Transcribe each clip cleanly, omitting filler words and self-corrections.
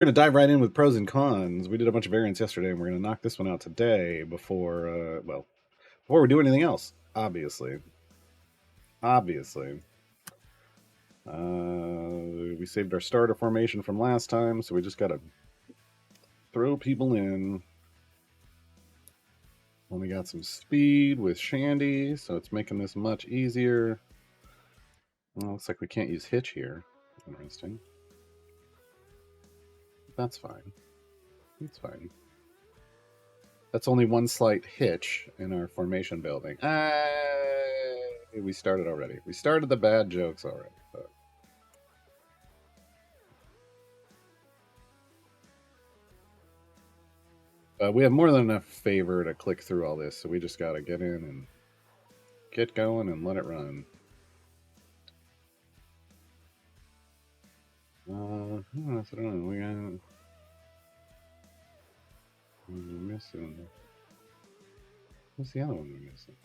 We're going to dive right in with pros and cons. We did a bunch of variants yesterday, and we're going to knock this one out today before we do anything else. Obviously. We saved our starter formation from last time, so we just got to throw people in. And we got some speed with Shandy, so it's making this much easier. Well, looks like we can't use Hitch here. Interesting. That's fine. That's fine. That's only one slight hitch in our formation building. We started already. We started the bad jokes already. We have more than enough favor to click through all this, so we just got to get in and get going and let it run. That's what I don't know. We're missing. What's the other one we're missing?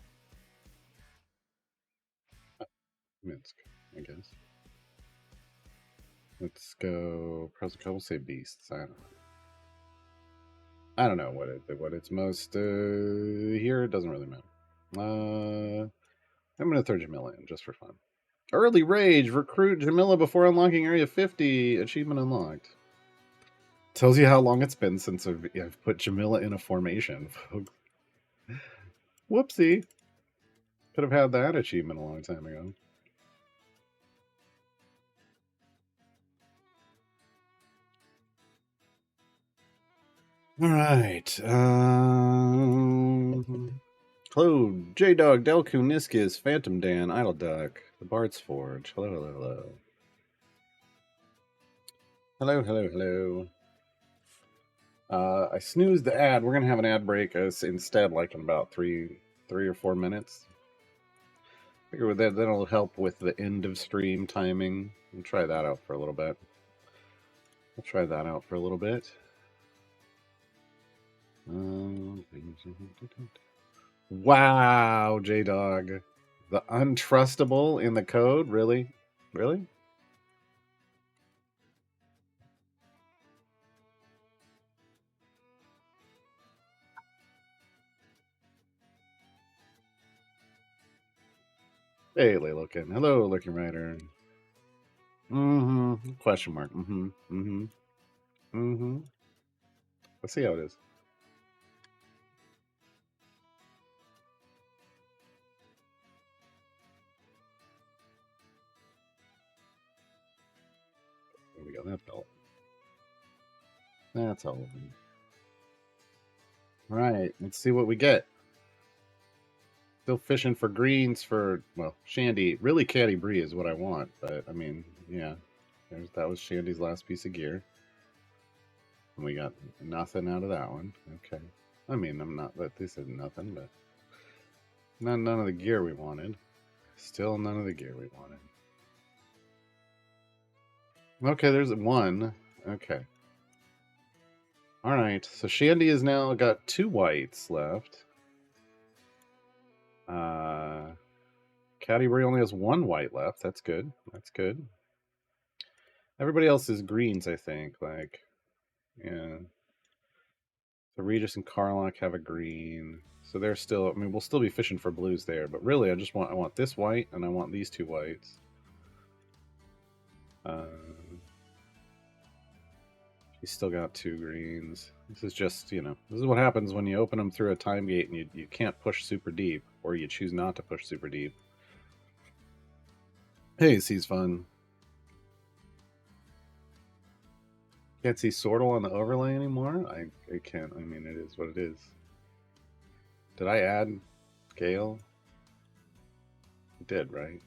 Minsk, I guess. Let's go. We'll say beasts. I don't know what it's most here. It doesn't really matter. I'm gonna throw Jamila in just for fun. Early rage. Recruit Jamila before unlocking Area 50. Achievement unlocked. Tells you how long it's been since I've put Jamila in a formation. Whoopsie. Could have had that achievement a long time ago. All right. Claude, J-Dog, Delku, Niskis, Phantom Dan, Idle Duck, The Bard's Forge. Hello, hello, hello. Hello, hello, hello. I snoozed the ad. We're gonna have an ad break instead, like in about three or 4 minutes. Figure that'll help with the end of stream timing. We'll try that out for a little bit. Wow, J-Dog. The untrustable in the code? Really? Really? Hey, Laylokin. Hello, Lurking Rider. Mm-hmm. Question mark. Mm-hmm. Mm-hmm. Mm-hmm. Let's see how it is. There we go. That belt. That's all of them. All right. Let's see what we get. Still fishing for greens for, well, Shandy. Really, Caddy Bree is what I want. But, I mean, yeah. That was Shandy's last piece of gear. And we got nothing out of that one. Okay. I mean, I'm not that this is nothing, but none of the gear we wanted. Still none of the gear we wanted. Okay, there's one. Okay. All right. So Shandy has now got 2 whites left. Caddy Bree only has 1 white left. That's good. That's good. Everybody else is greens, I think. Like, yeah. So Regis and Carlock have a green. So they're still. I mean, we'll still be fishing for blues there. But really, I want this white and I want these 2 whites. He's still got 2 greens. This is just, this is what happens when you open them through a time gate and you can't push super deep, or you choose not to push super deep. Hey, sees fun. Can't see Sortle on the overlay anymore? I can't. I mean, it is what it is. Did I add Gale? I did, right?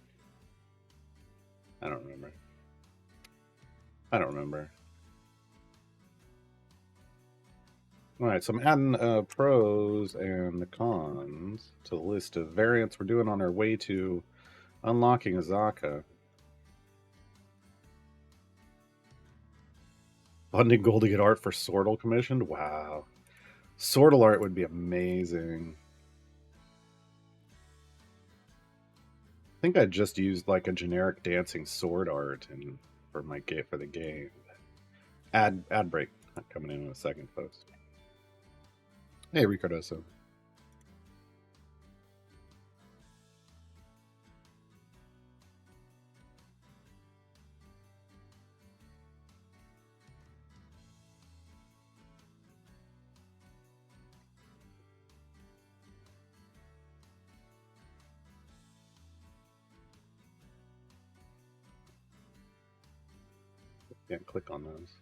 I don't remember. All right, so I'm adding pros and the cons to the list of variants we're doing on our way to unlocking Azaka. Funding goal to get art for Sortle commissioned? Wow. Sortle art would be amazing. I think I just used like a generic dancing sword art for the game. Ad break coming in a second, folks. Hey, Ricardoso. Can't click on those.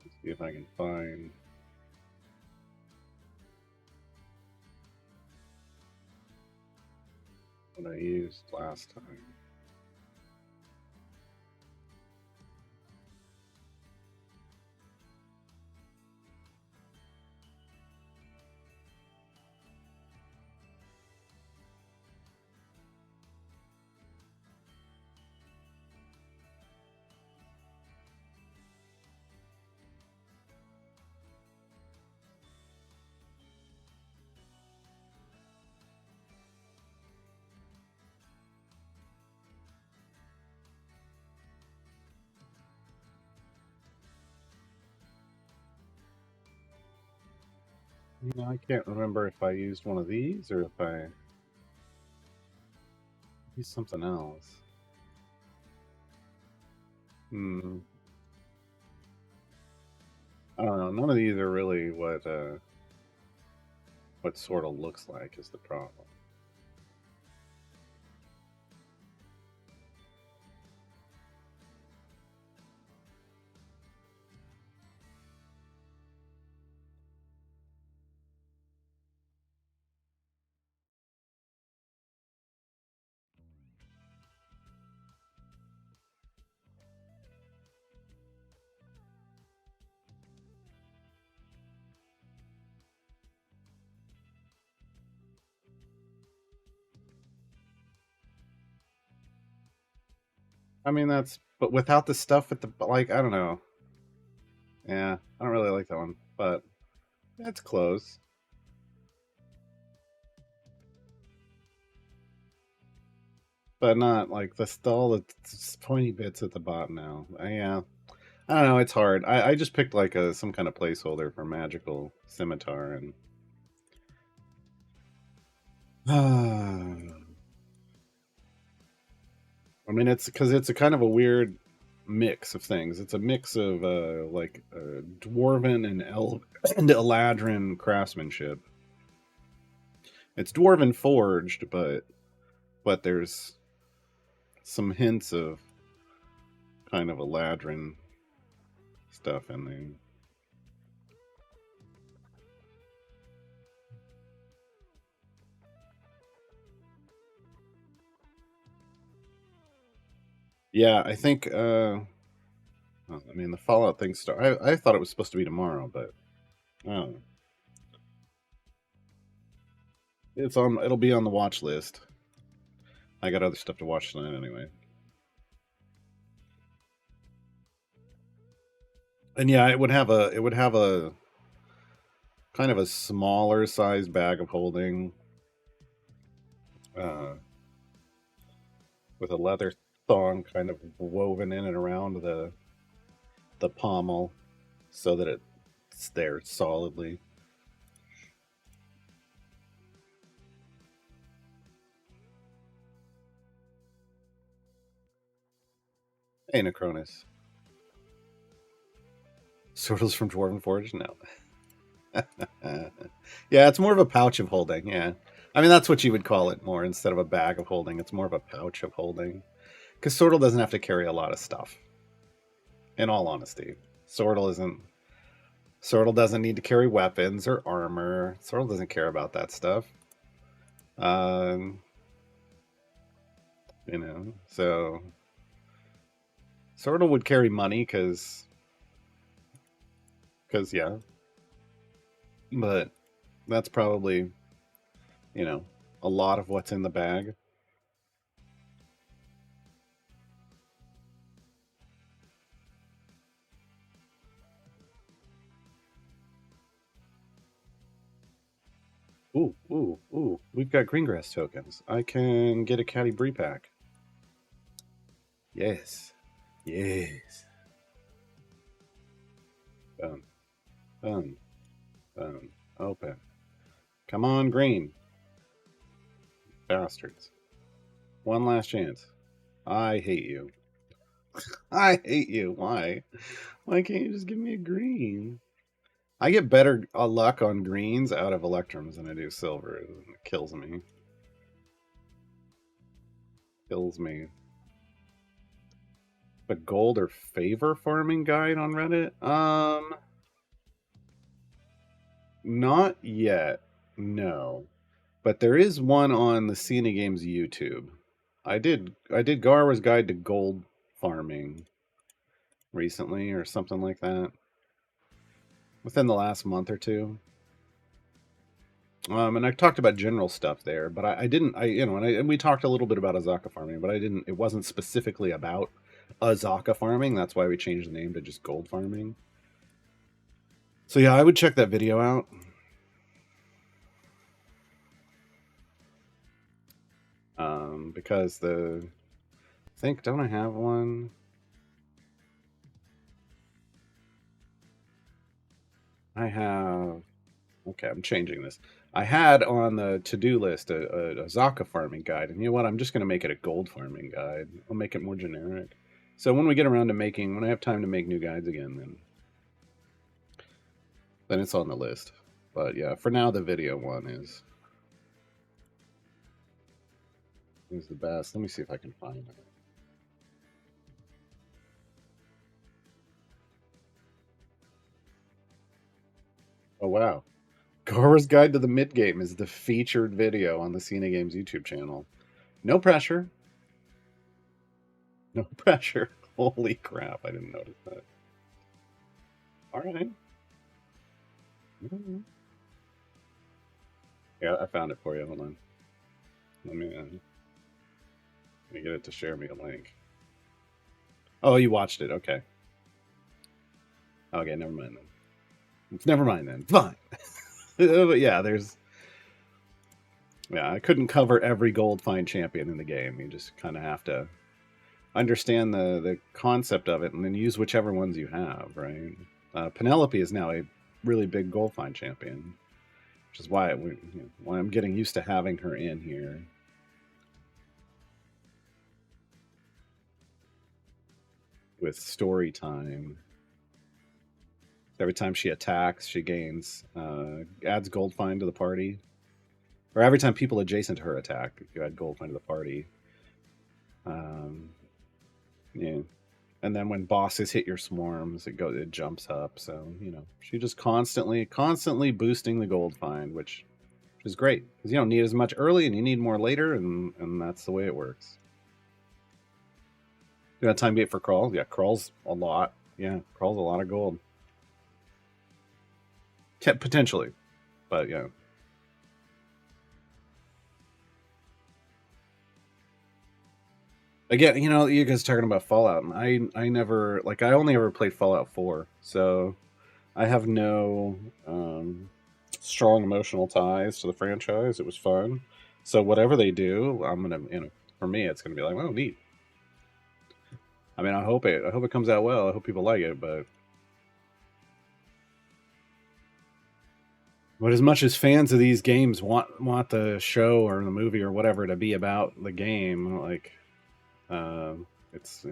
Let's see if I can find. What I used last time. No, I can't remember if I used one of these or if I used something else. Hmm. I don't know. None of these are really what sort of looks like is the problem. I mean, but without the stuff at the like, I don't know. Yeah, I don't really like that one, but it's close. But not like all the pointy bits at the bottom now. Yeah, I don't know. It's hard. I just picked like some kind of placeholder for magical scimitar and. I mean, it's because it's a kind of a weird mix of things. It's a mix of like dwarven and and eladrin craftsmanship. It's dwarven forged, but there's some hints of kind of eladrin stuff in there. Yeah, I think. Well, I mean, the Fallout thing start. I thought it was supposed to be tomorrow, but oh, it's on. It'll be on the watch list. I got other stuff to watch tonight anyway. And yeah, it would have a kind of a smaller size bag of holding, uh, with a leather thong kind of woven in and around the pommel, so that it's there solidly. Hey, Necronus. Swordles from Dwarven Forge? No. Yeah, it's more of a pouch of holding. Yeah, I mean that's what you would call it more instead of a bag of holding. It's more of a pouch of holding because Sortle doesn't have to carry a lot of stuff. In all honesty, Sortle isn't. Sortle doesn't need to carry weapons or armor. Sortle doesn't care about that stuff. Um, so Sortle would carry money because yeah, but that's probably you know a lot of what's in the bag. Ooh, ooh, ooh. We've got greengrass tokens. I can get a caddy brie pack. Yes. Yes. Boom. Boom. Boom. Open. Come on, green. Bastards. One last chance. I hate you. I hate you. Why? Why can't you just give me a green? I get better luck on greens out of electrums than I do silver. It kills me. Kills me. The gold or favor farming guide on Reddit? Not yet. No. But there is one on the Cena Games YouTube. I did Garwa's Guide to Gold Farming recently or something like that. Within the last month or two. And I talked about general stuff there, but I didn't. And we talked a little bit about Azaka farming, but I didn't. It wasn't specifically about Azaka farming. That's why we changed the name to just gold farming. So yeah, I would check that video out. Because I think, don't I have one? I have. Okay, I'm changing this. I had on the to-do list a Zaka farming guide, and you know what? I'm just going to make it a gold farming guide. I'll make it more generic. So when we get around to when I have time to make new guides again, then it's on the list. But yeah, for now, the video one is the best. Let me see if I can find it. Oh wow, Gora's Guide to the Mid Game is the featured video on the Cena Games YouTube channel. No pressure. No pressure. Holy crap! I didn't notice that. All right. Yeah, I found it for you. Hold on. Let me get it to share me a link. Oh, you watched it. Okay. Okay, never mind then. Never mind then. Fine. But yeah, I couldn't cover every gold find champion in the game. You just kind of have to understand the concept of it and then use whichever ones you have, right? Penelope is now a really big gold find champion, which is why I'm getting used to having her in here. With story time. Every time she attacks, she gains adds gold find to the party. Or every time people adjacent to her attack, you add gold find to the party. Yeah. And then when bosses hit your swarms, it jumps up. So, she just constantly boosting the gold find, which is great. Because you don't need as much early and you need more later, and that's the way it works. You got time gate for crawl? Yeah, crawl's a lot. Yeah, crawl's a lot of gold. Potentially. But yeah. Again, you guys talking about Fallout, and I never I only ever played Fallout 4, so I have no strong emotional ties to the franchise. It was fun, so whatever they do, I'm gonna for me it's gonna be like, oh, neat. I mean, I hope it comes out well. I hope people like it, but as much as fans of these games want the show or the movie or whatever to be about the game, it's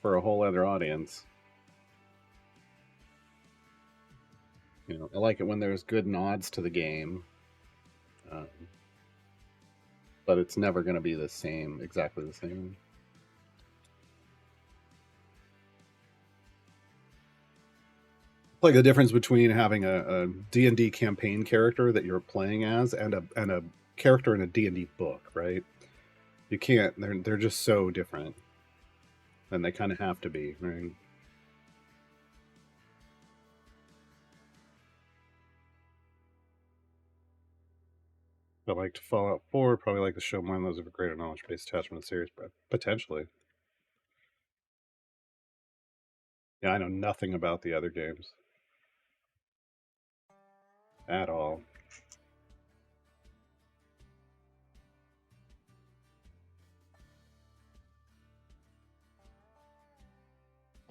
for a whole other audience. I like it when there's good nods to the game, but it's never going to be exactly the same. Like the difference between having a D&D campaign character that you're playing as and a character in a D&D book, right? You can't. They're just so different, and they kind of have to be, right? I liked Fallout 4. Probably like the show more than those of a greater knowledge-based attachment to the series, but potentially. Yeah, I know nothing about the other games at all.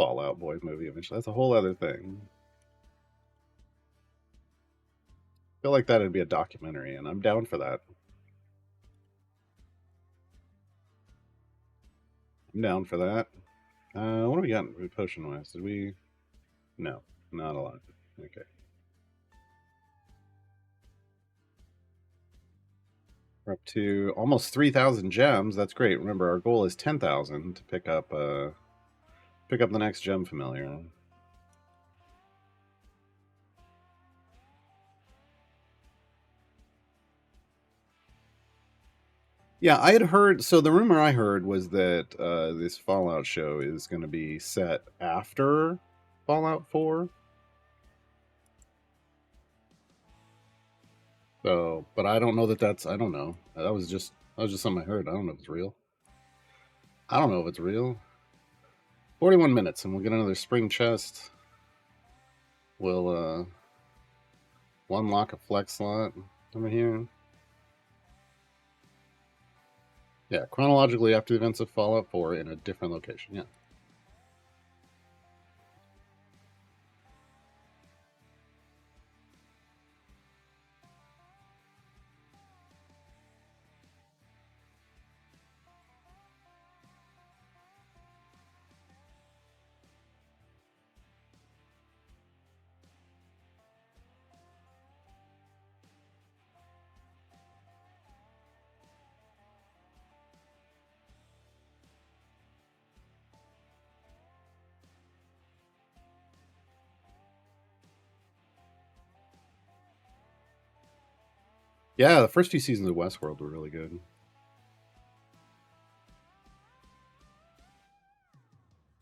Fallout Boy movie eventually. That's a whole other thing. I feel like that'd be a documentary, and I'm down for that. I'm down for that. What do we got potion wise? Did we? No, not a lot. Okay. We're up to almost 3,000 gems. That's great. Remember, our goal is 10,000 to pick up the next gem familiar. Yeah, I had heard. So the rumor I heard was that this Fallout show is going to be set after Fallout 4. So, but I don't know that that's. I don't know. That was just something I heard. I don't know if it's real. I don't know if it's real. 41 minutes, and we'll get another spring chest. We'll unlock a flex slot over here. Yeah, chronologically after the events of Fallout 4 in a different location. Yeah. Yeah, the first few seasons of Westworld were really good.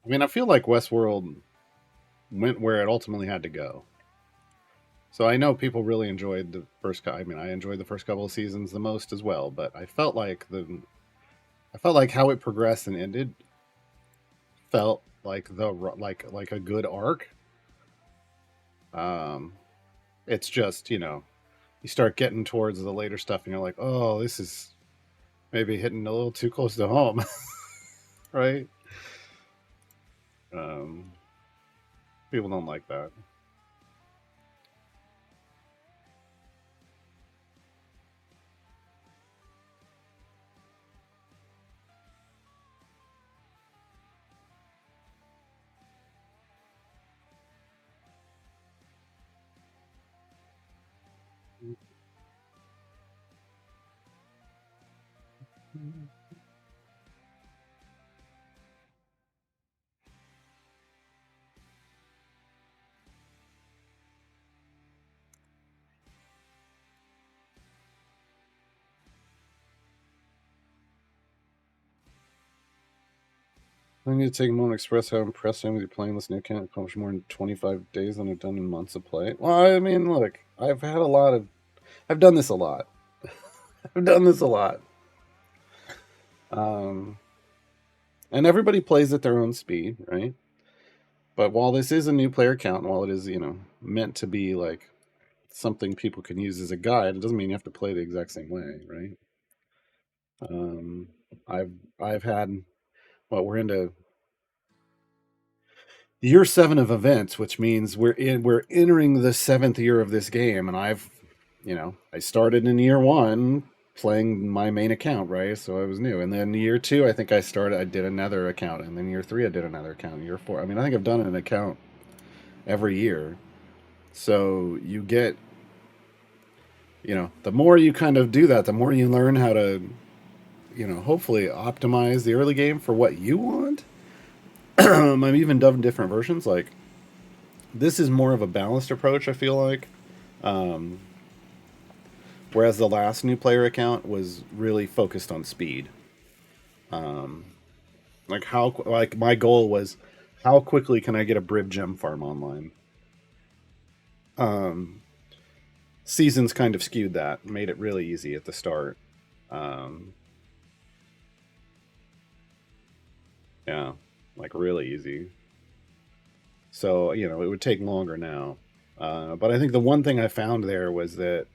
I mean, I feel like Westworld went where it ultimately had to go. So I know people really enjoyed the first. I mean, I enjoyed the first couple of seasons the most as well. But I felt like how it progressed and ended felt like like a good arc. Um, it's just you start getting towards the later stuff, and you're like, oh, this is maybe hitting a little too close to home, right? Um, People don't like that. I need to take a moment to express how impressed I am with you playing this new account. Accomplished more in 25 days than I've done in months of play. Well, I mean, look, I've done this a lot. I've done this a lot. Um, and everybody plays at their own speed, right? But while this is a new player account, and while it is, meant to be like something people can use as a guide, it doesn't mean you have to play the exact same way, right? Um, I've had we're into year 7 of events, which means we're entering the 7th year of this game, and I started in year 1 playing my main account, right? So I was new, and then year 2, I think I did another account, and then year 3, I did another account. Year 4, I mean, I think I've done an account every year. So you get, the more you kind of do that, the more you learn how to, hopefully optimize the early game for what you want. I've even done different versions. Like, this is more of a balanced approach, I feel like. Um, Whereas the last new player account was really focused on speed. Um, like my goal was, how quickly can I get a Brib gem farm online? Um, Seasons kind of skewed that, made it really easy at the start. Um, yeah, like really easy. So it would take longer now. But I think the one thing I found there was that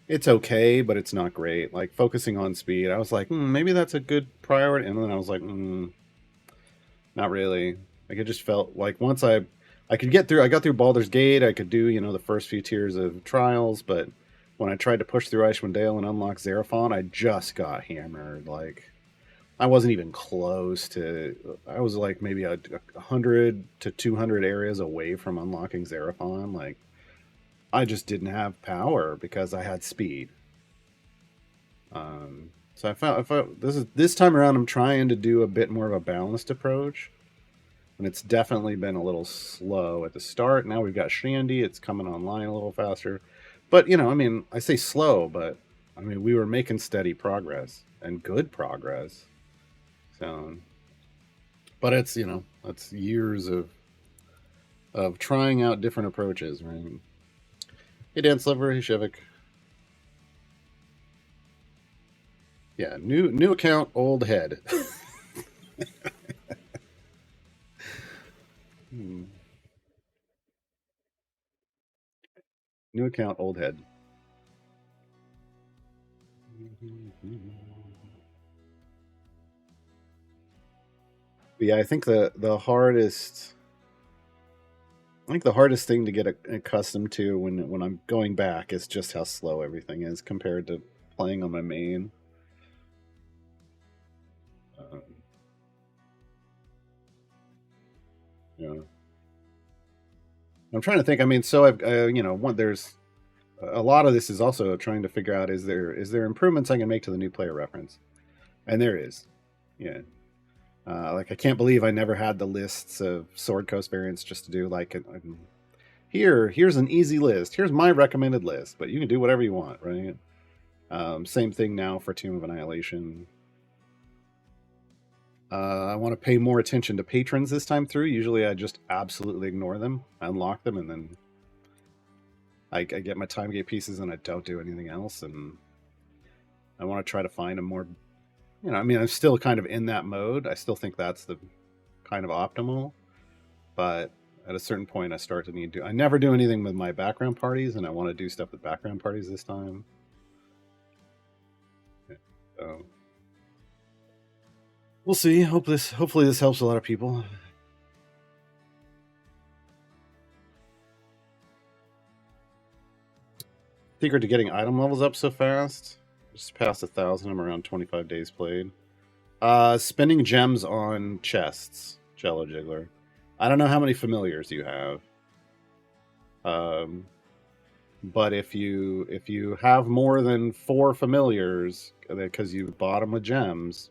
it's okay, but it's not great. Like focusing on speed, I was like, maybe that's a good priority, and then I was like, not really. Like, it just felt like once I could get through. I got through Baldur's Gate. I could do the first few tiers of trials, but when I tried to push through Icewind Dale and unlock Xeraphon, I just got hammered. Like, I wasn't even close to. I was like maybe 100 to 200 areas away from unlocking Xeraphon. Like, I just didn't have power because I had speed. So I felt this time around I'm trying to do a bit more of a balanced approach, and it's definitely been a little slow at the start. Now we've got Shandy; it's coming online a little faster, but I mean, I say slow, but I mean we were making steady progress and good progress. So, but it's years of trying out different approaches, right? Hey, Dan Sliver, hey Shivik. Yeah, new account, old head. New account, old head. But yeah, I think the hardest. I think the hardest thing to get accustomed to when I'm going back is just how slow everything is compared to playing on my main. Um, yeah, I'm trying to think. I mean, so I've there's a lot of this is also trying to figure out is there improvements I can make to the new player reference, and there is, yeah. Like, I can't believe I never had the lists of Sword Coast variants just to do like here's an easy list. Here's my recommended list, but you can do whatever you want, right? Same thing now for Tomb of Annihilation. I want to pay more attention to patrons this time through. Usually I just absolutely ignore them. I unlock them, and then I get my time gate pieces, and I don't do anything else. And I want to try to find a more, I mean, I'm still kind of in that mode. I still think that's the kind of optimal. But at a certain point, I start to need to. I never do anything with my background parties, and I want to do stuff with background parties this time. So we'll see. Hopefully this helps a lot of people. Secret to getting item levels up so fast. Just past 1,000. I'm around 25 days played. Spending gems on chests, Jello Jiggler. I don't know how many familiars you have. But if you have more than 4 familiars because you bought them with gems,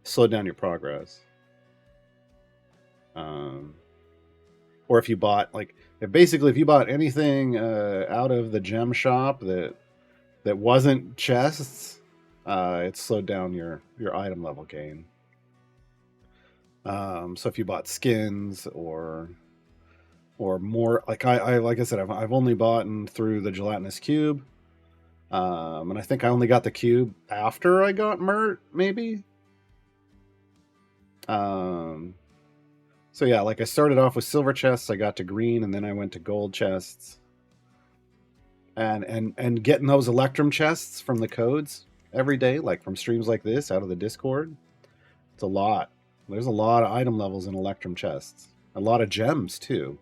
slow down your progress. Or if you bought if you bought anything out of the gem shop that wasn't chests, it slowed down your item level gain. So if you bought skins or more, like I said, I've only bought through the gelatinous cube, and I think I only got the cube after I got Mert, maybe. So yeah, like I started off with silver chests, I got to green, and then I went to gold chests. And getting those Electrum chests from the codes every day, like from streams like this out of the Discord, it's a lot. There's a lot of item levels in Electrum chests. A lot of gems too.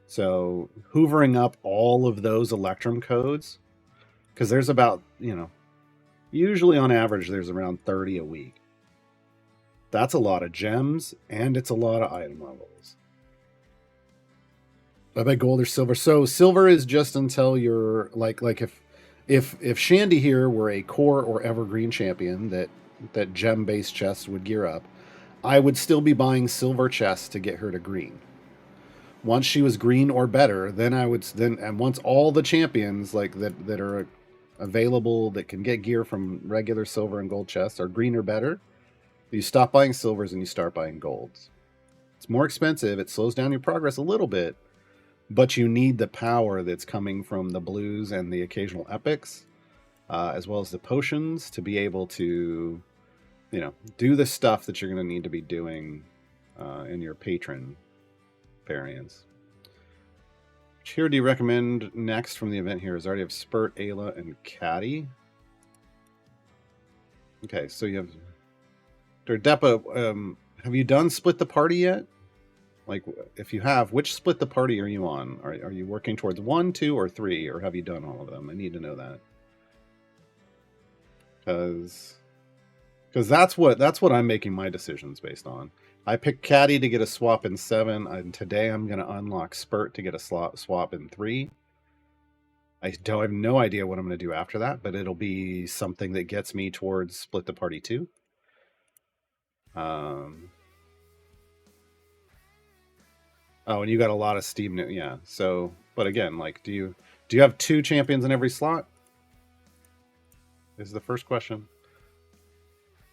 So hoovering up all of those Electrum codes, because there's about, usually on average there's around 30 a week. That's a lot of gems, and it's a lot of item levels. I bet gold or silver. So silver is just until you're like if Shandy here were a core or evergreen champion that gem based chests would gear up, I would still be buying silver chests to get her to green. Once she was green or better, then and once all the champions like that are available that can get gear from regular silver and gold chests are green or better, you stop buying silvers and you start buying golds. It's more expensive. It slows down your progress a little bit, but you need the power that's coming from the blues and the occasional epics, as well as the potions to be able to, do the stuff that you're going to need to be doing in your patron variants. Which hero do you recommend next from the event here? Is already have Spurt, Ayla, and Caddy. Okay, so you have Derdepa. Have you done split the party yet? Like, if you have, which split the party are you on? Are you working towards 1, 2, or 3, or have you done all of them? I need to know that. Because that's what I'm making my decisions based on. I picked Caddy to get a swap in 7, and today I'm going to unlock Spurt to get a swap in 3. I have no idea what I'm going to do after that, but it'll be something that gets me towards split the party 2. Oh, and you got a lot of Steam new, yeah. So, but again, like, do you have 2 champions in every slot? Is the first question.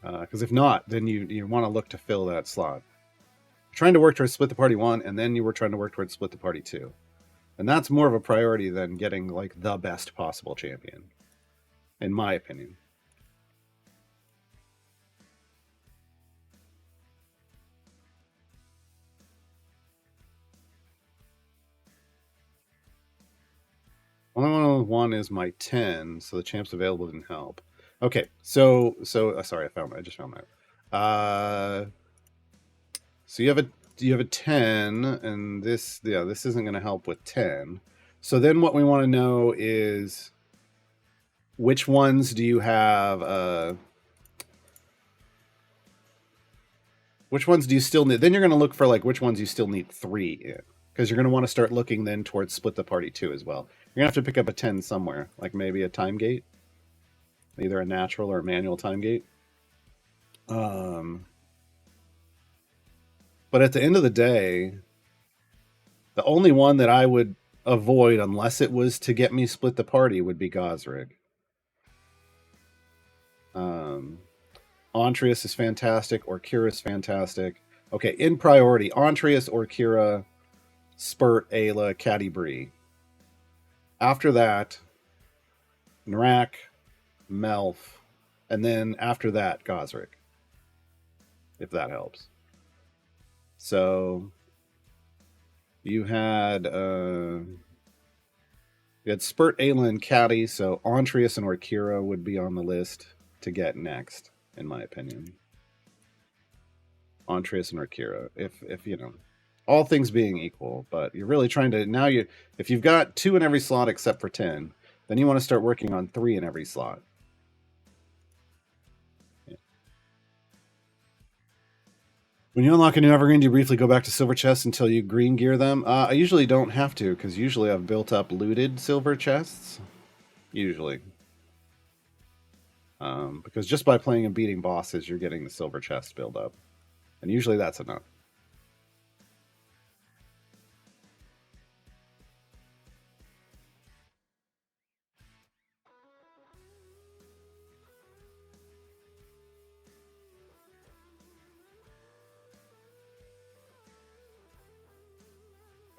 Because if not, then you want to look to fill that slot. You're trying to work towards split the party 1, and then you were trying to work towards split the party 2, and that's more of a priority than getting like the best possible champion, in my opinion. Only one is my 10, so the champs available didn't help. Okay, so sorry, I just found that. So you have a 10, and this isn't going to help with 10. So then what we want to know is which ones do you have? Which ones do you still need? Then you're going to look for like which ones you still need 3 in, because you're going to want to start looking then towards split the party 2 as well. You're going to have to pick up a 10 somewhere, like maybe a time gate, either a natural or a manual time gate. But at the end of the day, the only one that I would avoid, unless it was to get me split the party, would be Gosrick. Antreus is fantastic, or Kira is fantastic. Okay, in priority, Antreus, or Kira, Spurt, Ayla, Caddy Bree. After that, Narak, Melf, and then after that, Gosrick. If that helps. So you had Spurt, Ayla, and Caddy, so Antreus and Orkira would be on the list to get next, in my opinion. Antreus and Orkira, if you know, all things being equal, but you're really trying to now if you've got 2 in every slot except for 10, then you want to start working on 3 in every slot. Yeah. When you unlock a new evergreen, do you briefly go back to silver chests until you green gear them? I usually don't have to, because usually I've built up looted silver chests. Usually. Because just by playing and beating bosses, you're getting the silver chest build up. And usually that's enough.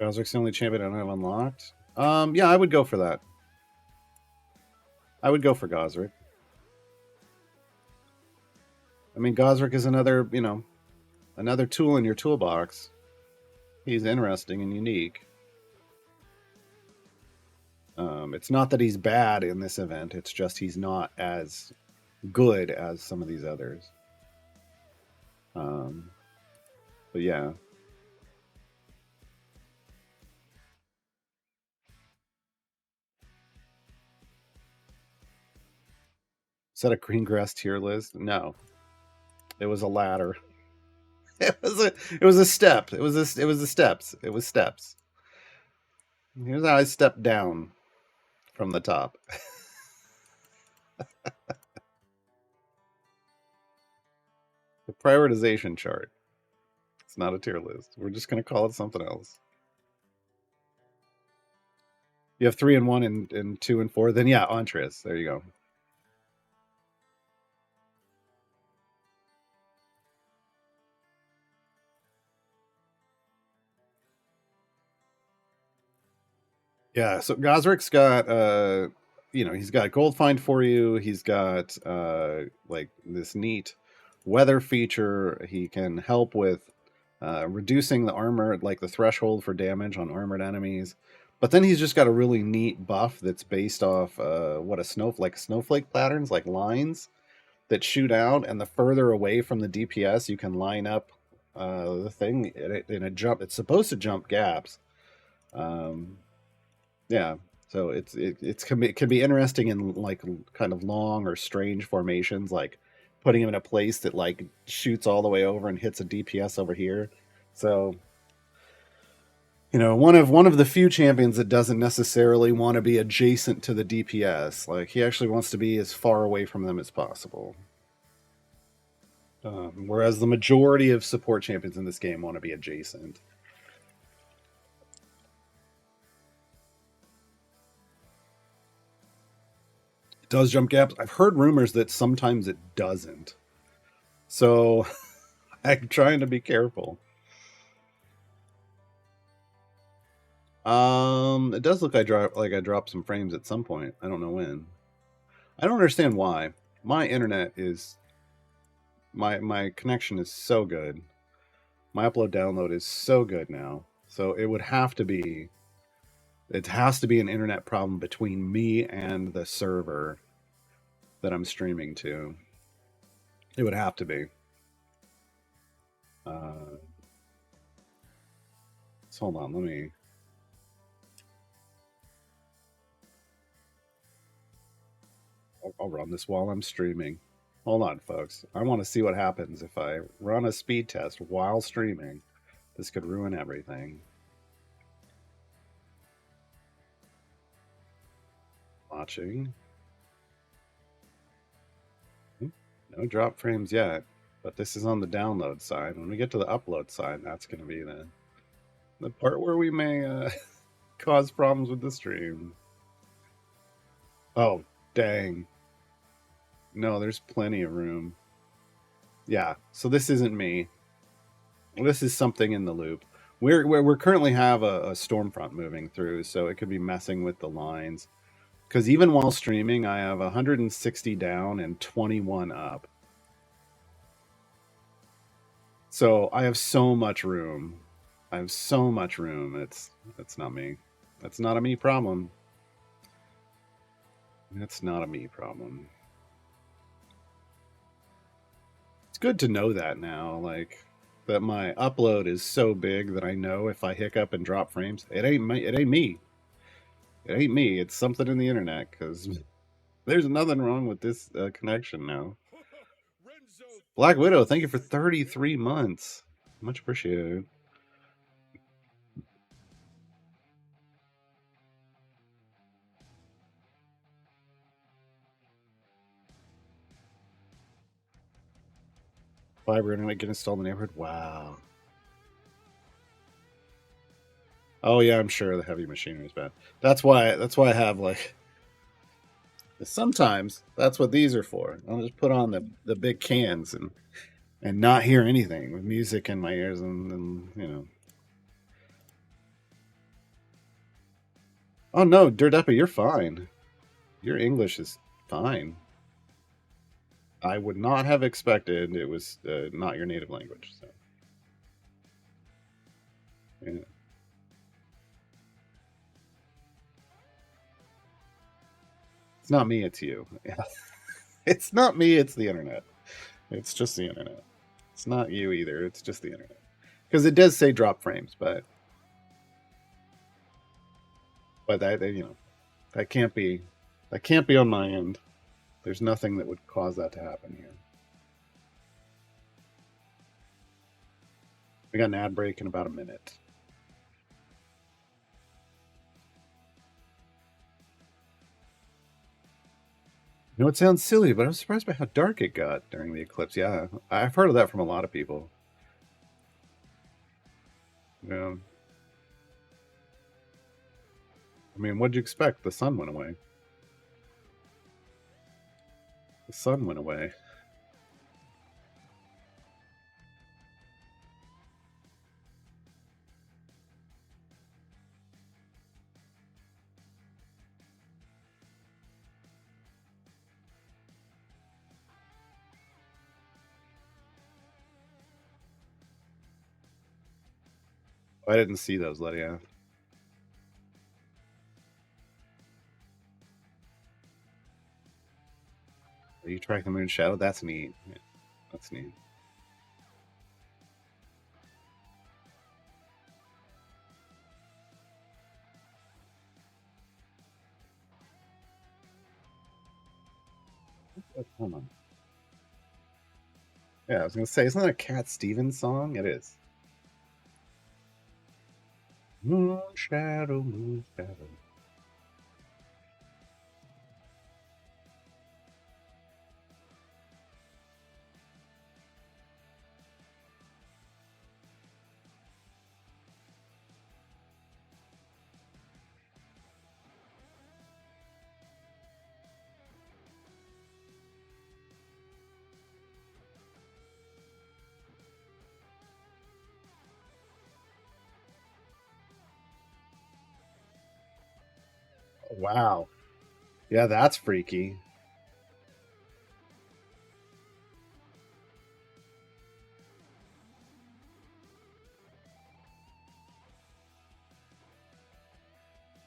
Gosrick's the only champion I don't have unlocked. Yeah, I would go for that. I would go for Gosrick. I mean, Gosrick is another, another tool in your toolbox. He's interesting and unique. It's not that he's bad in this event. It's just he's not as good as some of these others. But yeah. Is that a green grass tier list? No. It was a ladder. It was a step. It was the steps. It was steps. Here's how I stepped down from the top. The prioritization chart. It's not a tier list. We're just going to call it something else. You have 3 and 1 and 2 and 4. Then yeah, Antreus. There you go. Yeah, so Gosrick's got he's got gold find for you. He's got like this neat weather feature. He can help with reducing the armor, like the threshold for damage on armored enemies. But then he's just got a really neat buff that's based off snowflake patterns, like lines that shoot out, and the further away from the DPS you can line up the thing in a jump. It's supposed to jump gaps. Um, yeah, so it can be interesting in like kind of long or strange formations, like putting him in a place that like shoots all the way over and hits a DPS over here. So one of the few champions that doesn't necessarily want to be adjacent to the DPS. Like he actually wants to be as far away from them as possible. Whereas the majority of support champions in this game want to be adjacent. It does jump gaps. I've heard rumors that sometimes it doesn't. So I'm trying to be careful. It does look like I dropped some frames at some point. I don't know when. I don't understand why. My internet is my connection is so good. My upload download is so good now. So it has to be an internet problem between me and the server that I'm streaming to. It would have to be. So hold on, let me. I'll run this while I'm streaming. Hold on, folks. I want to see what happens if I run a speed test while streaming. This could ruin everything. Watching. No drop frames yet, but this is on the download side. When we get to the upload side, that's going to be the part where we may cause problems with the stream. Oh, dang. No, there's plenty of room. Yeah, so this isn't me. This is something in the loop. We're currently have a storm front moving through, so it could be messing with the lines. Because even while streaming, I have 160 down and 21 up. So I have so much room. I have so much room. It's not me. That's not a me problem. That's not a me problem. It's good to know that now, like that my upload is so big that I know if I hiccup and drop frames, it ain't me. It ain't me. It ain't me. It's something in the internet because there's nothing wrong with this connection now. Black Widow, thank you for 33 months. Much appreciated. Fiber internet get installed in the neighborhood. Wow. Oh yeah, I'm sure the heavy machinery is bad. That's why I have like sometimes that's what these are for. I'll just put on the big cans and not hear anything with music in my ears and. Oh no, Dirtappa, you're fine. Your English is fine. I would not have expected it was not your native language. So. Yeah. It's not me, it's you. It's not me, it's the internet. It's just the internet. It's not you either, it's just the internet. Because it does say drop frames, but that that can't be on my end. There's nothing that would cause that to happen here. We got an ad break in about a minute. You know, it sounds silly, but I was surprised by how dark it got during the eclipse. Yeah, I've heard of that from a lot of people. Yeah. I mean, what'd you expect? The sun went away. The sun went away. I didn't see those, Lydia. You track the moon shadow? That's neat. Yeah, that's neat. Hold on. Yeah, I was gonna say, isn't that a Cat Stevens song? It is. Moon shadow, moon shadow. Wow. Yeah, that's freaky.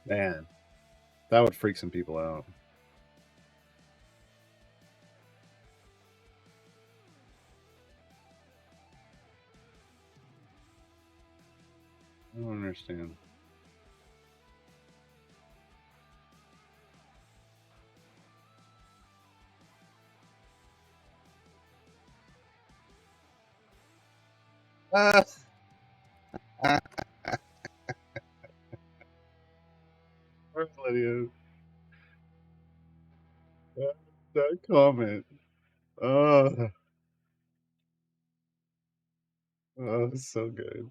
Man, that would freak some people out. I don't understand. Ah, ah, where's Lydia? That comment. Oh, oh, it's so good.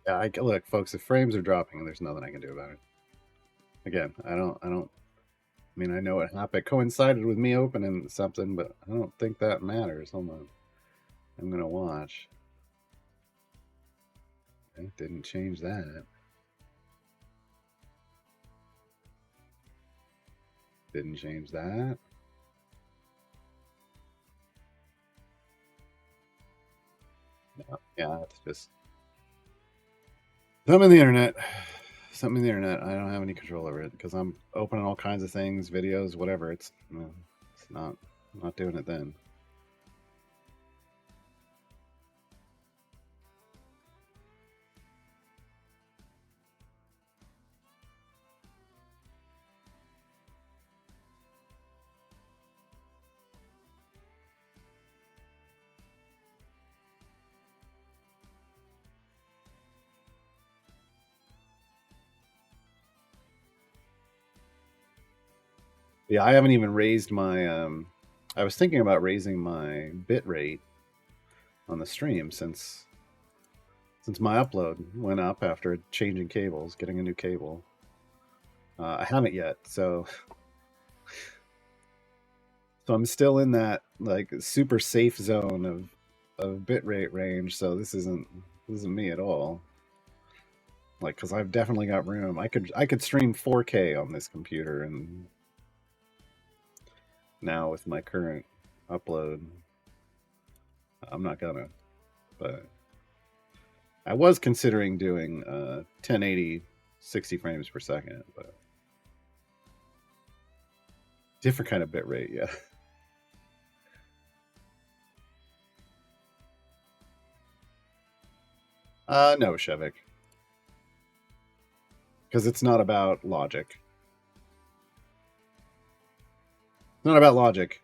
Yeah, look, folks. If frames are dropping, there's nothing I can do about it. Again, I don't. I mean, I know it happened. It coincided with me opening something, but I don't think that matters. Hold on. I'm gonna watch. It didn't change that. Didn't change that. No, yeah, it's just something in the internet. Something in the internet. I don't have any control over it because I'm opening all kinds of things, videos, whatever. It's not doing it then. Yeah, I haven't even raised my. I was thinking about raising my bit rate on the stream since my upload went up after changing cables, getting a new cable. I haven't yet, so I'm still in that like super safe zone of bitrate range. So this isn't me at all. Like, because I've definitely got room. I could stream 4K on this computer, and now with my current upload, I'm not gonna. But I was considering doing 1080 60 frames per second, but different kind of bit rate. Yeah. No, Shevik, because it's not about logic. It's not about logic.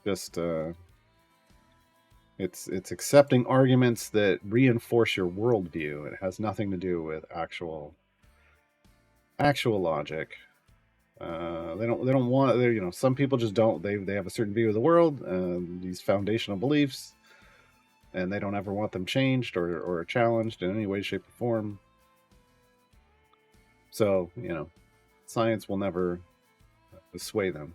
Just it's accepting arguments that reinforce your worldview. It has nothing to do with actual logic. They don't want. Some people just don't. They have a certain view of the world, these foundational beliefs, and they don't ever want them changed or challenged in any way, shape, or form. So science will never sway them.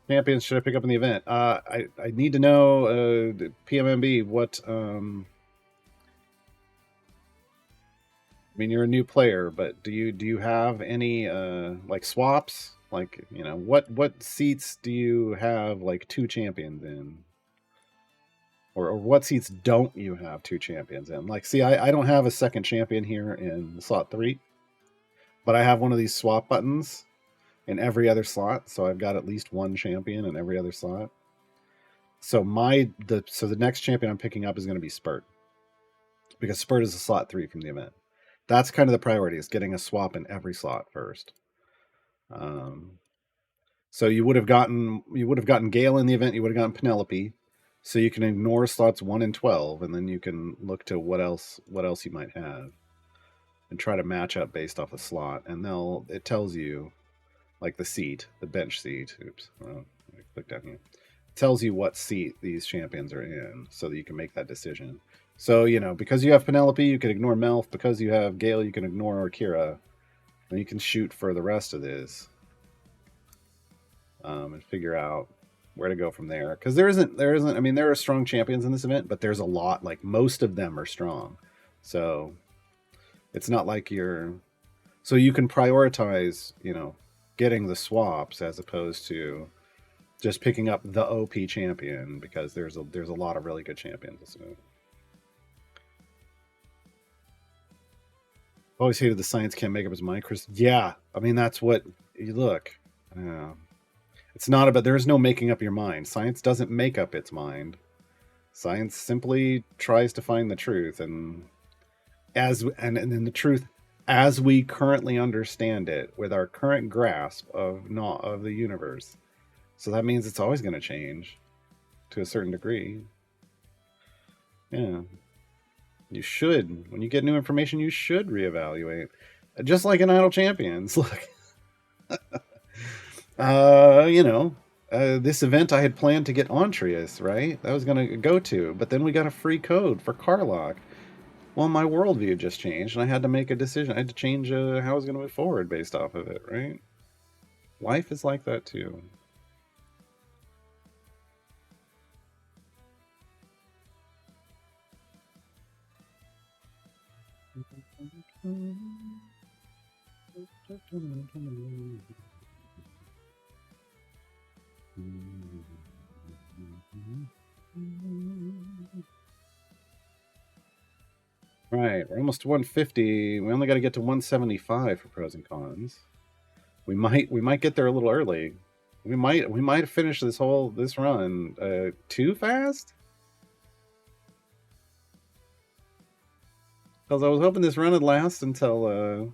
Champions should I pick up in the event? I need to know PMMB what. I mean, you're a new player, but do you have any like swaps? Like what seats do you have like two champions in? Or what seats don't you have 2 champions in? Like, see, I don't have a second champion here in slot 3, but I have one of these swap buttons in every other slot, so I've got at least 1 champion in every other slot. So the next champion I'm picking up is going to be Spurt, because Spurt is a slot 3 from the event. That's kind of the priority, is getting a swap in every slot first. So you would have gotten Gale in the event. You would have gotten Penelope. So you can ignore slots 1 and 12, and then you can look to what else you might have, and try to match up based off a slot. And it tells you, like the seat, the bench seat. Oops, I clicked down here. It tells you what seat these champions are in, so that you can make that decision. So because you have Penelope, you can ignore Melf. Because you have Gale, you can ignore Kira, and you can shoot for the rest of this, and figure out where to go from there. Because there isn't. I mean, there are strong champions in this event, but there's a lot. Like, most of them are strong, so it's not like so you can prioritize, getting the swaps as opposed to just picking up the OP champion, because there's a lot of really good champions this event. Always hated the science can't make up his mind, Chris. Yeah, I mean, that's what you look. It's not about, there's no making up your mind. Science doesn't make up its mind. Science simply tries to find the truth, and the truth as we currently understand it, with our current grasp of the universe. So that means it's always going to change to a certain degree. Yeah. You should, when you get new information, you should reevaluate. Just like in Idle Champions. Look. This event I had planned to get Entreus, right? That was going to go to, but then we got a free code for Carlock. Well, my worldview just changed, and I had to make a decision. I had to change how I was going to move forward based off of it, right? Life is like that too. Right, we're almost to 150. We only got to get to 175 for pros and cons. We might get there a little early. We might finish this run too fast. Because I was hoping this run would last until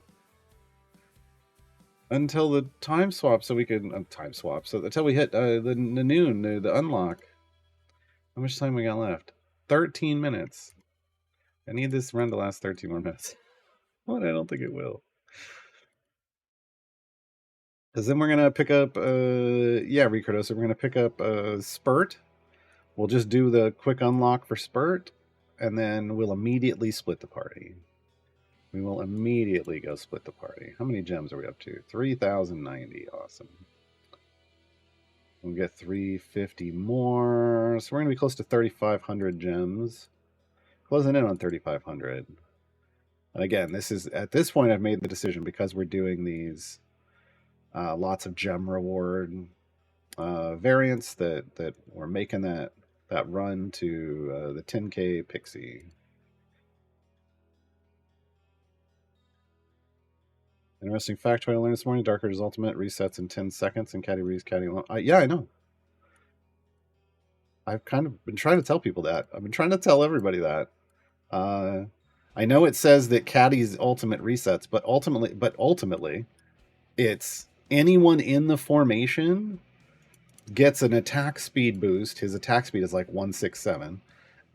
the time swap, so we could until we hit the noon, the unlock. How much time we got left? 13 minutes. I need this run to last 13 more minutes. But I don't think it will. Because then we're going to pick up, Ricardo, so we're going to pick up Spurt. We'll just do the quick unlock for Spurt, and then we'll immediately split the party. We will immediately go split the party. How many gems are we up to? 3,090. Awesome. We'll get 350 more. So we're going to be close to 3,500 gems. Closing in on 3,500. And again, at this point, I've made the decision, because we're doing these lots of gem reward variants, that we're making that run to the 10K Pixie. Interesting factoid I learned this morning: Dark Urge's ultimate resets in 10 seconds, and Caddy Reeves Caddy alone. Yeah, I know. I've kind of been trying to tell people that. I've been trying to tell everybody that. I know it says that Caddy's ultimate resets, but ultimately, it's anyone in the formation gets an attack speed boost. His attack speed is like 167,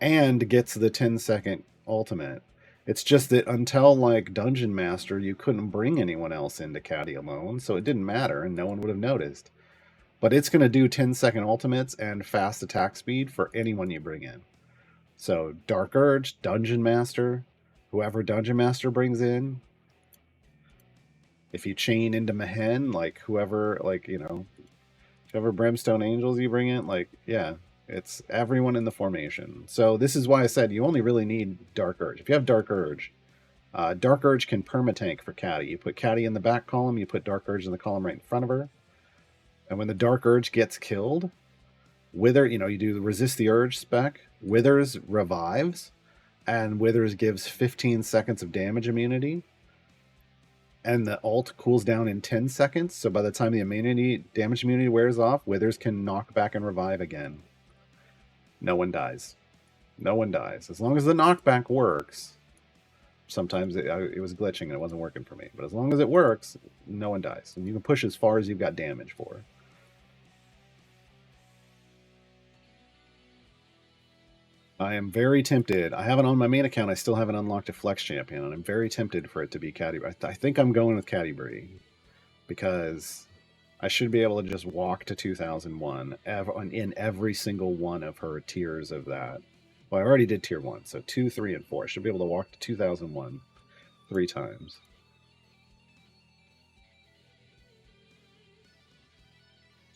and gets the 10-second ultimate. It's just that until like Dungeon Master, you couldn't bring anyone else into Caddy alone, so it didn't matter, and no one would have noticed. But it's going to do 10-second ultimates and fast attack speed for anyone you bring in. So Dark Urge, Dungeon Master, whoever Dungeon Master brings in. If you chain into Mehen, like whoever Brimstone Angels you bring in, it's everyone in the formation. So this is why I said you only really need Dark Urge. If you have Dark Urge can permatank for Caddy. You put Caddy in the back column, you put Dark Urge in the column right in front of her. And when the Dark Urge gets killed, Wither, you know, you do the resist the urge spec. Withers revives, and Withers gives 15 seconds of damage immunity. And the ult cools down in 10 seconds. So by the time the damage immunity wears off, Withers can knock back and revive again. No one dies. No one dies. As long as the knockback works. Sometimes it was glitching and it wasn't working for me. But as long as it works, no one dies. And you can push as far as you've got damage for. I am very tempted. I have it on my main account. I still haven't unlocked a flex champion. And I'm very tempted for it to be Caddy. I think I'm going with Caddy Bree. Because I should be able to just walk to 2001 in every single one of her tiers of that. Well, I already did tier 1, so 2, 3, and 4. I should be able to walk to 2001 3 times.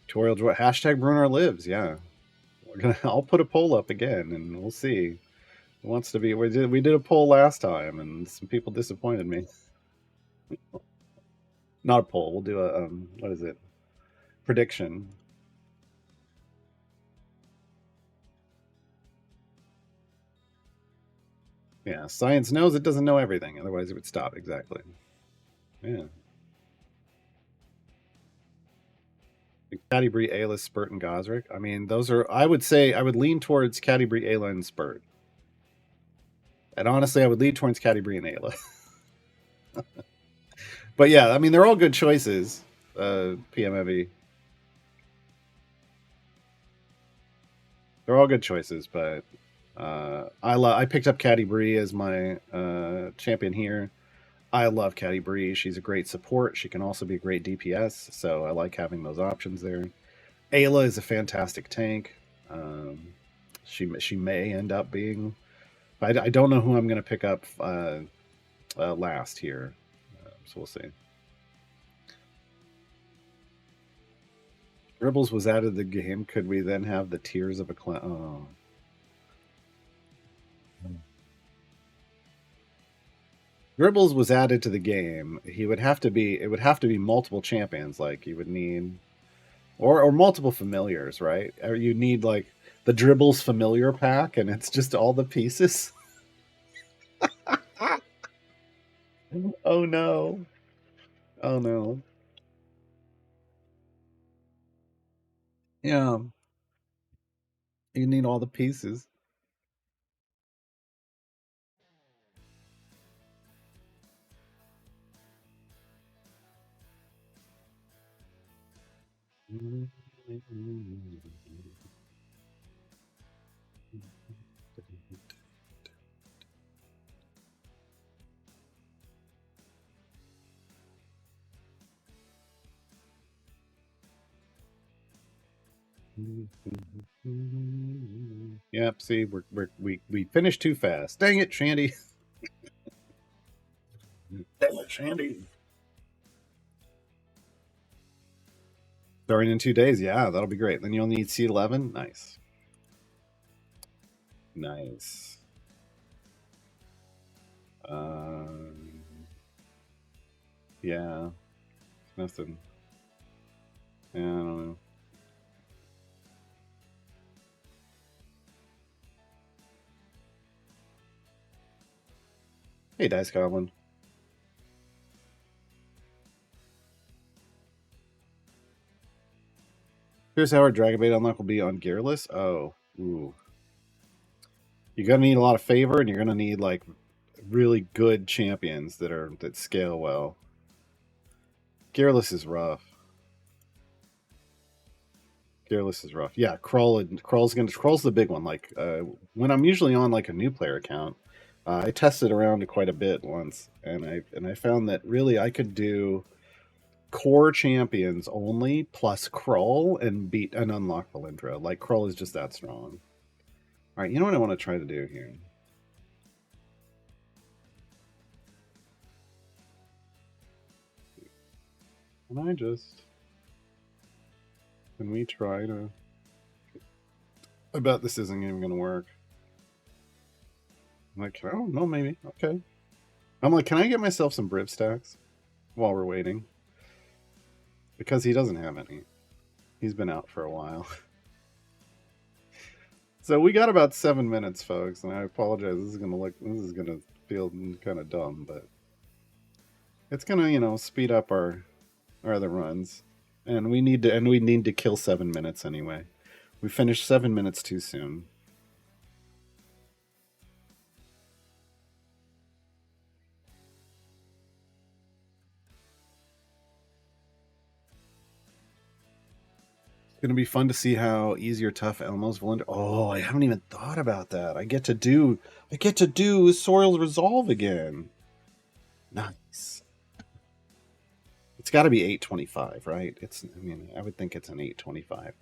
Tutorial hashtag Brunar lives, yeah. I'll put a poll up again, and we'll see. Who wants to be? We did a poll last time, and some people disappointed me. Not a poll. We'll do a what is it? Prediction. Yeah, science knows it doesn't know everything. Otherwise, it would stop. Exactly. Yeah. Caddy Bree, Ayla, Spurt, and Gosrick. I mean, those are. I would say I would lean towards Caddy Bree, Ayla, and Spurt. And honestly, I would lean towards Caddy Bree and Ayla. But yeah, I mean, they're all good choices. PMFE. They're all good choices, but I picked up Caddy Bree as my champion here. I love Caddy Bree. She's a great support. She can also be a great DPS, so I like having those options there. Ayla is a fantastic tank. She may end up being. I don't know who I'm going to pick up last here, so we'll see. Dribbles was added to the game. Could we then have the tiers of a clan? Oh. Dribbles was added to the game. He would have to be. It would have to be multiple champions. Like you would need, or multiple familiars, right? Or you need like the Dribbles familiar pack, and it's just all the pieces. Oh no! Oh no! Yeah, you need all the pieces. Yep. See, we finished too fast. Dang it, Shandy. Dang it, Shandy. Starting in 2 days. Yeah, that'll be great. Then you'll need C11. Nice. Nice. Yeah. Nothing. Yeah, I don't know. Hey, Dice Goblin. Here's how our Dragon Bait unlock will be on Gearless. Oh, ooh. You're gonna need a lot of favor, and you're gonna need like really good champions that scale well. Gearless is rough. Gearless is rough. Yeah, Crawl's the big one. Like when I'm usually on like a new player account, I tested around quite a bit once, and I found that really I could do core champions only plus Krull and beat and unlock Valindra. Like Krull is just that strong. All right, you know what I want to try to do here? Can we try to? I bet this isn't even going to work. I'm like, oh no, maybe. Okay. I'm like, can I get myself some Briv stacks while we're waiting? Because he doesn't have any. He's been out for a while. So we got about 7 minutes, folks, and I apologize. This is gonna feel kind of dumb, but it's gonna, speed up our other runs, and we need to kill 7 minutes anyway. We finished 7 minutes too soon. It's gonna be fun to see how easy or tough Elmo's will. Oh, I haven't even thought about that. I get to do Soil's Resolve again. Nice. It's got to be 825, right? I mean, I would think it's an 825.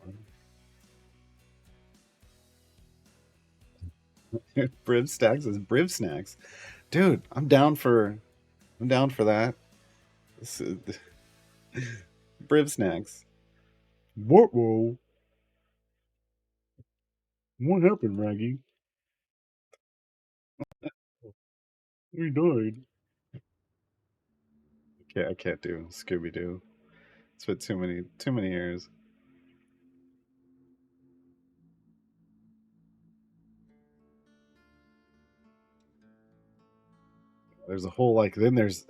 Briv Stacks is Briv Snacks. Dude, I'm down for that. Briv Snacks. Whoa. What happened, Raggy? We died. I can't do Scooby Doo. It's been too many years. There's a whole then there's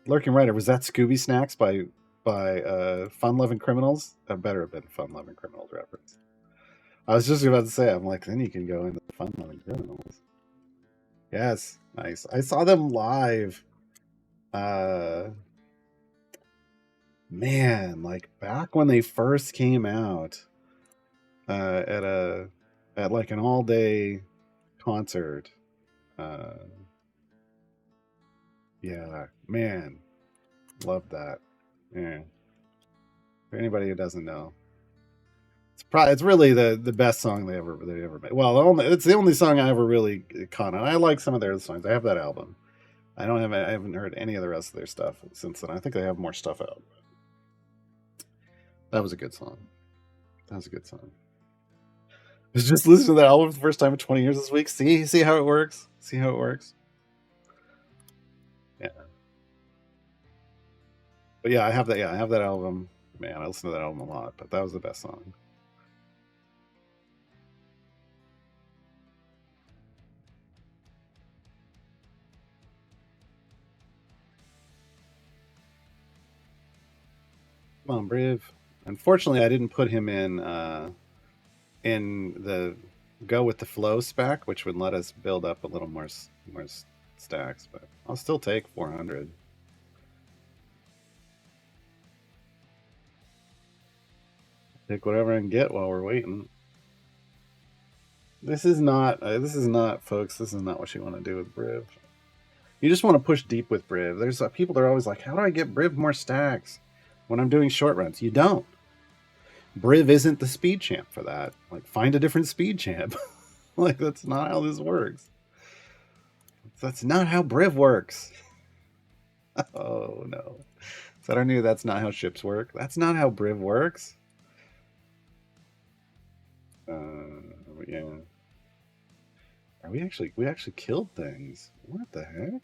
Lurking Rider. Was that Scooby Snacks by Fun Loving Criminals? That better have been Fun Loving Criminals reference. I was just about to say, I'm like, then you can go into Fun Loving Criminals. Yes, nice. I saw them live. Man, like back when they first came out, at like an all day concert. Yeah, man, love that. Yeah. For anybody who doesn't know, it's really the best song they ever made. Well, it's the only song I ever really caught on. I like some of their other songs. I have that album. I haven't heard any of the rest of their stuff since then. I think they have more stuff out. That was a good song. That was a good song. I was just listening to that album for the first time in 20 years this week. See how it works. See how it works. Yeah. But yeah, I have that. Yeah, I have that album. Man, I listen to that album a lot. But that was the best song. Come on, Briv. Unfortunately, I didn't put him in the go with the flow spec, which would let us build up a little more stacks. But I'll still take 400. Take whatever I can get while we're waiting. This is not, folks. This is not what you want to do with Briv. You just want to push deep with Briv. There's people that are always like, "How do I get Briv more stacks when I'm doing short runs?" You don't. Briv isn't the speed champ for that. Like, find a different speed champ. Like, that's not how this works. That's not how Briv works. Oh no. Is that our new "That's not how ships work"? That's not how Briv works. Yeah. We actually killed things. What the heck?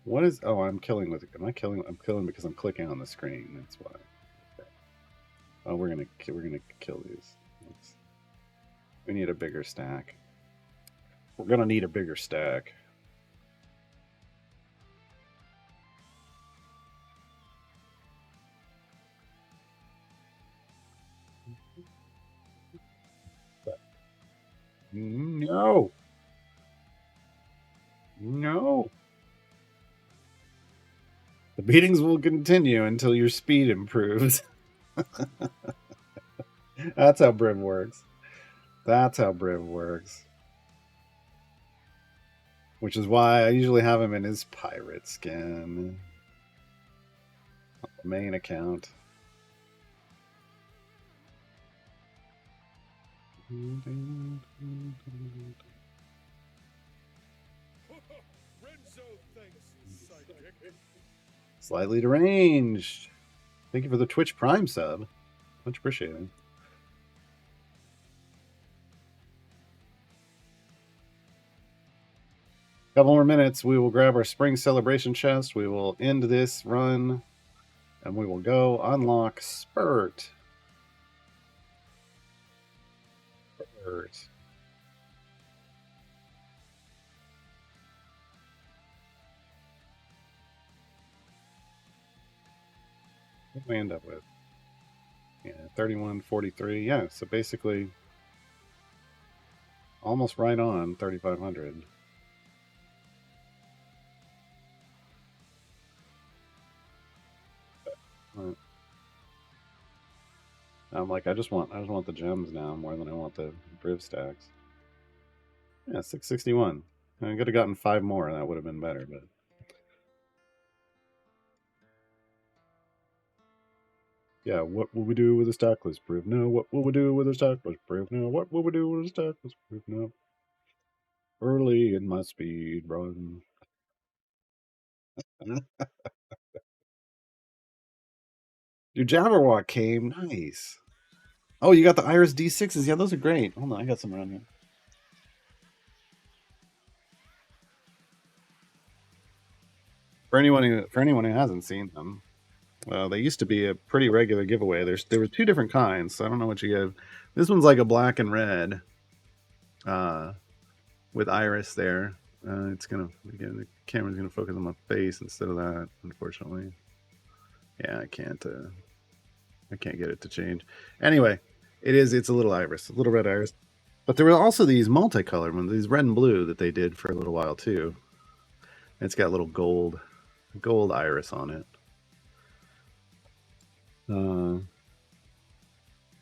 What is? Oh, I'm killing with. Am I killing? I'm killing because I'm clicking on the screen. That's why. Okay. Oh, we're gonna kill these. We need a bigger stack. We're gonna need a bigger stack. No. No. The beatings will continue until your speed improves. That's how Briv works. That's how Briv works. Which is why I usually have him in his pirate skin. On the main account. Slightly deranged. Thank you for the Twitch Prime sub. Much appreciated. Couple more minutes. We will grab our spring celebration chest. We will end this run, and we will go unlock Spurt. What did we end up with? Yeah, 3143. Yeah, so basically almost right on 3,500. I'm like, I just want the gems now more than I want the Briv stacks. Yeah, 661. I could have gotten 5 more, and that would have been better, but yeah, what will we do with a stackless Briv? No, what will we do with a stackless Briv? No, what will we do with a stackless Briv? No. Early in my speed run. Dude, Jabberwock came. Nice. Oh, you got the Iris D6s. Yeah, those are great. Hold on, I got some around here. For anyone who hasn't seen them, they used to be a pretty regular giveaway. There were 2 different kinds. So I don't know what you give. This one's like a black and red, uh, with Iris there. It's gonna again the camera's gonna focus on my face instead of that. Unfortunately, yeah, I can't get it to change. Anyway, it's a little Iris, a little red Iris. But there were also these multicolored ones, these red and blue that they did for a little while too. It's got little gold iris on it.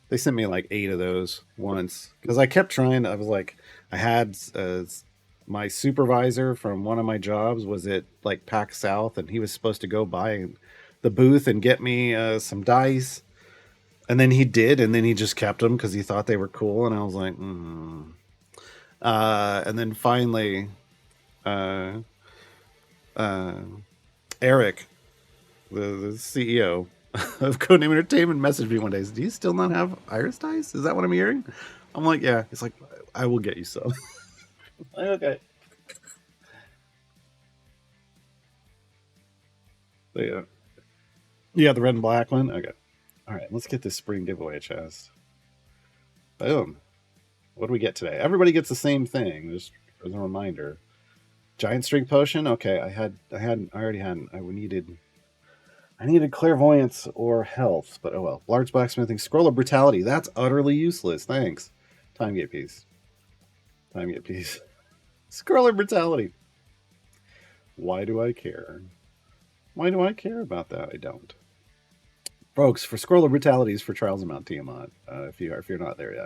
They sent me like 8 of those once because I kept trying. I was like, I had my supervisor from one of my jobs was at like PAX South, and he was supposed to go by the booth and get me some dice, and then he did, and then he just kept them because he thought they were cool, and I was like, and then finally, uh, Eric, the CEO of Codename Entertainment, messaged me one day. Do you still not have Iris dice? Is that what I'm hearing? I'm like, yeah. He's like, I will get you some. Okay. So, yeah. Yeah, the red and black one. Okay. All right, let's get this spring giveaway chest. Boom. What do we get today? Everybody gets the same thing. Just as a reminder. Giant String Potion. Okay, I already had. I needed clairvoyance or health, but oh well. Large blacksmithing. Scroll of brutality. That's utterly useless. Thanks. Time gate piece. Time gate piece. Scroll of brutality. Why do I care? Why do I care about that? I don't. Folks, for Scroll of Brutalities for Trials of Mount Tiamat, if you're not there yet.